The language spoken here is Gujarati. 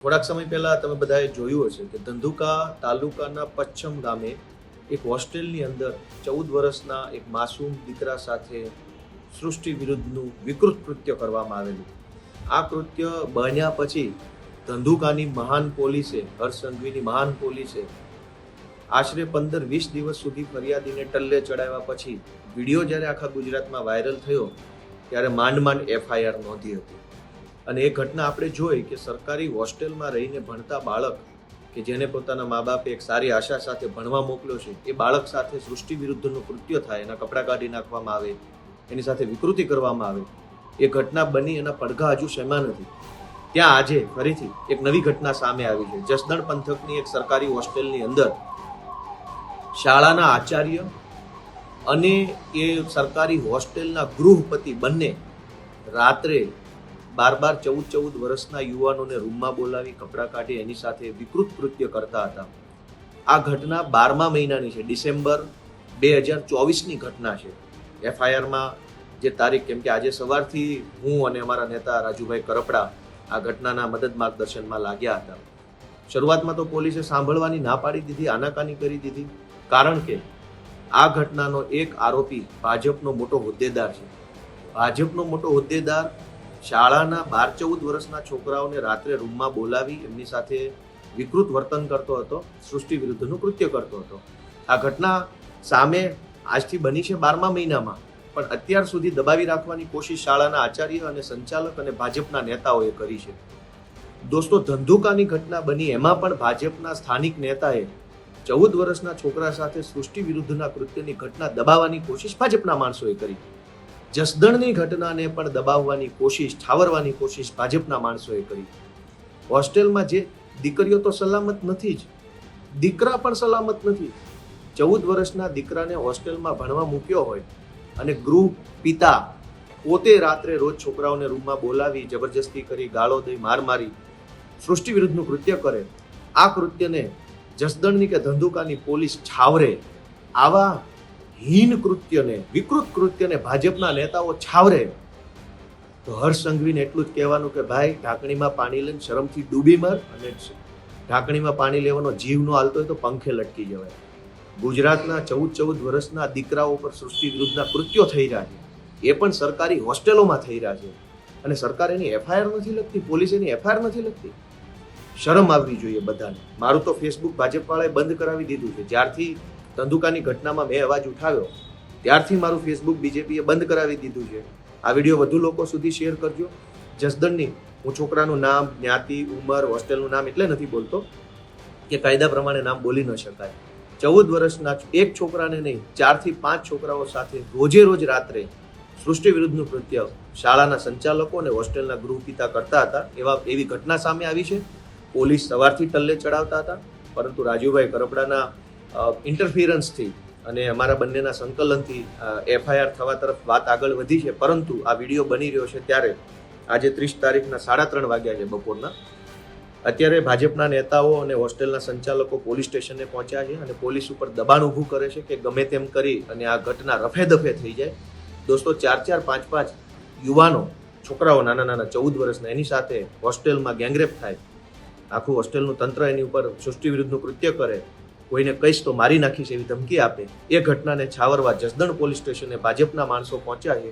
થોડાક સમય પહેલા તમે બધાએ જોયું હશે કે ધંધુકા તાલુકાના પચ્છમ ગામે એક હોસ્ટેલની અંદર 14 વર્ષના એક માસૂમ દીકરા સાથે સૃષ્ટિ વિરુદ્ધનું વિકૃત કૃત્ય કરવામાં આવેલું. આ કૃત્ય બન્યા પછી ધંધુકાની મહાન પોલીસે, હર્ષ સંઘવીની મહાન પોલીસે આશરે 15-20 દિવસ સુધી ફરિયાદીને ટલ્લે ચડાવ્યા પછી વિડીયો જ્યારે આખા ગુજરાતમાં વાયરલ થયો ત્યારે માંડ FIR નોંધી હતી. અને એ ઘટના આપણે જોઈ કે સરકારી હોસ્ટેલમાં રહીને ભણતા બાળક કે જેને પોતાના મા બાપે એક સારી આશા સાથે ભણવા મોકલ્યો છે, એ બાળક સાથે સૃષ્ટિ વિરુદ્ધનું કૃત્ય થાય, એના કપડાં કાઢી નાખવામાં આવે, એની સાથે વિકૃતિ કરવામાં આવે, એ ઘટના બની એના પડઘા હજુ શેમાં નથી. ત્યાં આજે ફરીથી એક નવી ઘટના સામે આવી છે. જસદણ પંથકની એક સરકારી હોસ્ટેલની અંદર શાળાના આચાર્ય અને એ સરકારી હોસ્ટેલના ગૃહપતિ બંને રાત્રે 12-14 વર્ષના યુવાનોને રૂમમાં બોલાવી કપડાં કાઢી એની સાથે વિકૃત કૃત્ય કરતા હતા. આ ઘટના 12મા મહિનાની છે, ડિસેમ્બર 2024ની ઘટના છે. FIRમાં જે તારીખ, કેમ કે આજે સવારથી હું અને અમારા નેતા રાજુભાઈ કરપડા આ ઘટનાના મદદ માર્ગદર્શનમાં લાગ્યા હતા. શરૂઆતમાં તો પોલીસે સાંભળવાની ના પાડી દીધી, આનાકાની કરી દીધી, કારણ કે આ ઘટનાનો એક આરોપી ભાજપનો મોટો હોદ્દેદાર છે. ભાજપનો મોટો હોદ્દેદાર શાળાના 12-14 વર્ષના છોકરાઓને રાત્રે રૂમમાં બોલાવી એમની સાથે વિકૃત વર્તન કરતો હતો, સૃષ્ટિ વિરુદ્ધનું કૃત્ય કરતો હતો. આ ઘટના સામે આજથી બની છે 12મા મહિનામાં, પણ અત્યાર સુધી દબાવી રાખવાની કોશિશ શાળાના આચાર્ય અને સંચાલક અને ભાજપના નેતાઓએ કરી છે. દોસ્તો, ધંધુકાની ઘટના બની, એમાં પણ ભાજપના સ્થાનિક નેતાએ 14 વર્ષના છોકરા સાથે સૃષ્ટિ વિરુદ્ધના કૃત્યની ઘટના દબાવવાની કોશિશ ભાજપના માણસોએ કરી. જસદણની ઘટનાને પણ દબાવવાની કોશિશ, ઠાવરવાની કોશિશ ભાજપના માણસોએ કરી. હોસ્ટેલમાં જે દીકરીઓ તો સલામત નથી જ, દીકરા પણ સલામત નથી. 14 વર્ષના દીકરાને હોસ્ટેલમાં ભણવા મૂક્યો હોય અને ગૃહ પિતા પોતે રાત્રે રોજ છોકરાઓને રૂમમાં બોલાવી જબરજસ્તી કરી, ગાળો દઈ, માર મારી સૃષ્ટિ વિરુદ્ધનું કૃત્ય કરે. આ કૃત્યને જસદણની કે ધંધુકાની પોલીસ છાવરે. આવા હીન કૃત્યને, વિકૃત કૃત્યને ભાજપના નેતાઓ છાવરે તો હર્ષ સંઘવીને એટલું જ કહેવાનું કે ભાઈ, ઢાંકણીમાં પાણી લઈને શરમથી ડૂબી મર, અને ઢાંકણીમાં પાણી લેવાનો જીવ નો હાલતો હોય તો પંખે લટકી જવાય. ગુજરાતના 14 વર્ષના દીકરાઓ પર સૃષ્ટિ વિરુદ્ધના કૃત્યો થઈ રહ્યા છે, એ પણ સરકારી હોસ્ટેલોમાં થઈ રહ્યા છે, અને સરકાર એની FIR નથી લખતી, પોલીસ એની FIR નથી લખતી. શરમ આવવી જોઈએ બધાને. મારું તો ફેસબુક ભાજપવાળાએ બંધ કરાવી દીધું છે. જ્યારથી ધંધુકાની ઘટનામાં મેં અવાજ ઉઠાવ્યો ત્યારથી મારું ફેસબુક BJPએ બંધ કરાવી દીધું છે. આ વિડીયો વધુ લોકો સુધી શેર કરજો. જસદણની, હું છોકરાનું નામ, જ્ઞાતિ, ઉંમર, હોસ્ટેલનું નામ એટલે નથી બોલતો કે કાયદા પ્રમાણે નામ બોલી ન શકાય. 14 વર્ષના એક છોકરાને નહીં, 4 થી 5 છોકરાઓ સાથે રોજે રોજ રાત્રે સૃષ્ટિ વિરુદ્ધનું કૃત્ય શાળાના સંચાલકો અને હોસ્ટેલના ગૃહપિતા કરતા હતા. એવી ઘટના સામે આવી છે. પોલીસ સવારથી ટલ્લે ચડાવતા હતા, પરંતુ રાજુભાઈ કરપડાના ઇન્ટરફિયરન્સથી અને અમારા બંનેના સંકલનથી FIR થવા તરફ વાત આગળ વધી છે. પરંતુ આ વિડીયો બની રહ્યો છે ત્યારે આજે 30 તારીખના 3:30 વાગ્યા છે બપોરના. અત્યારે ભાજપના નેતાઓ અને હોસ્ટેલના સંચાલકો પોલીસ સ્ટેશને પહોંચ્યા છે અને પોલીસ ઉપર દબાણ ઊભું કરે છે કે ગમે તેમ કરી અને આ ઘટના રફે દફે થઈ જાય. દોસ્તો, 4-4, 5-5 યુવાનો, છોકરાઓ નાના 14 વર્ષના, એની સાથે હોસ્ટેલમાં ગેંગરેપ થાય, આખું હોસ્ટેલનું તંત્ર એની ઉપર સૃષ્ટિ વિરુદ્ધનું કૃત્ય કરે, કોઈને કહીશ તો મારી નાખીશ એવી ધમકી આપે, એ ઘટનાને છાવરવા જસદણ પોલીસ સ્ટેશને ભાજપના માણસો પહોંચ્યા છે.